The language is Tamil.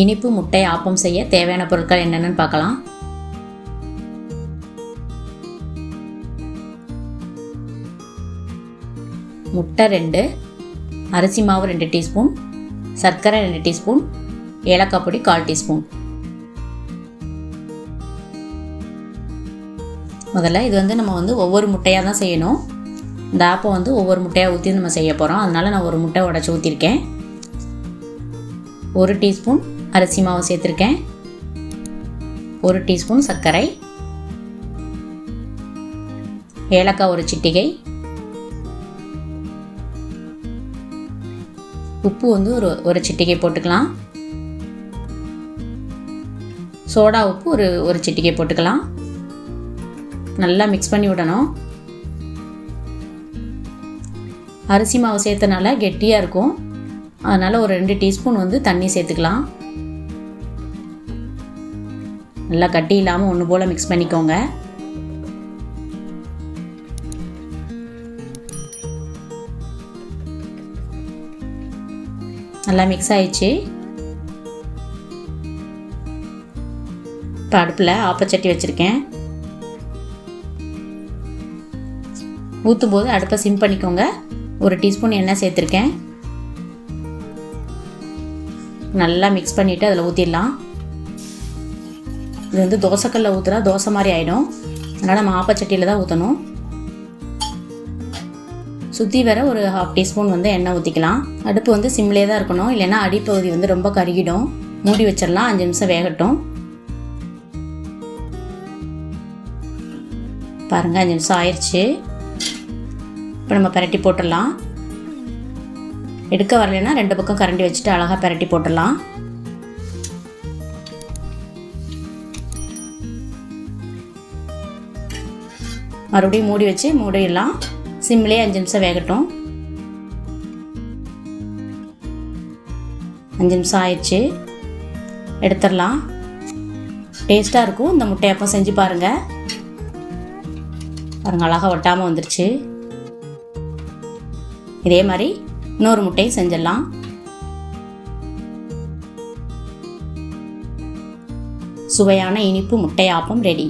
இனிப்பு முட்டை ஆப்பம் செய்ய தேவையான பொருட்கள் என்னென்னு பார்க்கலாம். முட்டை 2, அரிசி மாவு 2 டீஸ்பூன், சர்க்கரை 2 டீஸ்பூன், ஏலக்காய் பொடி 1/4 டீஸ்பூன். முதல்ல இது நம்ம ஒவ்வொரு முட்டையாக தான் செய்யணும். இந்த ஆப்பம் ஒவ்வொரு முட்டையாக ஊற்றி நம்ம செய்ய போகிறோம். அதனால் நான் ஒரு முட்டை உடைச்சி ஊற்றிருக்கேன். 1 டீஸ்பூன் அரிசி மாவு சேர்த்துருக்கேன். 1 டீஸ்பூன் சர்க்கரை, ஏலக்காய் 1 சிட்டிகை, உப்பு ஒரு சிட்டிகை போட்டுக்கலாம். சோடா உப்பு ஒரு சிட்டிகை போட்டுக்கலாம். நல்லா மிக்ஸ் பண்ணி விடணும். அரிசி மாவு சேர்த்தனால கெட்டியாக இருக்கும். அதனால் ஒரு 2 டீஸ்பூன் தண்ணி சேர்த்துக்கலாம். நல்லா கட்டி இல்லாமல் ஒன்று போல் மிக்ஸ் பண்ணிக்கோங்க. நல்லா மிக்ஸ் ஆயிடுச்சு. இப்போ அடுப்பில் ஆப்பச்சட்டி வச்சுருக்கேன். ஊற்றும் போது அடுப்பை சிம் பண்ணிக்கோங்க. 1 டீஸ்பூன் எண்ணெய் சேர்த்துருக்கேன். நல்லா மிக்ஸ் பண்ணிவிட்டு அதில் ஊற்றிடலாம். இது தோசைக்கல்ல ஊற்றுனா தோசை மாதிரி ஆகிடும். அதனால் நம்ம ஆப்பச்சட்டியில் தான் ஊற்றணும். சுற்றி வர ஒரு 1/2 டீஸ்பூன் எண்ணெய் ஊற்றிக்கலாம். அடுப்பு சிம்லேயே தான் இருக்கணும், இல்லைன்னா அடிப்பகுதி ரொம்ப கருகிடும். மூடி வச்சிடலாம். 5 நிமிஷம் வேகட்டும். பாருங்கள், 5 நிமிஷம் ஆயிடுச்சு. இப்போ நம்ம பரட்டி போட்டுடலாம். எடுக்க வரலைன்னா 2 பக்கம் கரண்டி வச்சுட்டு அழகாக பரட்டி போட்டுடலாம். மறுபடியும் மூடி வச்சு மூடிடலாம். சிம்லேயே 5 நிமிஷம் வேகட்டும். 5 நிமிஷம் ஆயிடுச்சு. எடுத்துடலாம். டேஸ்ட்டாக இருக்கும். இந்த முட்டை அப்பம் செஞ்சு பாருங்கள். பாருங்கள், அழகாக ஒட்டாமல் வந்துருச்சு. இதே மாதிரி இன்னொரு முட்டையும் செஞ்சிடலாம். சுவையான இனிப்பு முட்டை ஆப்பம் ரெடி.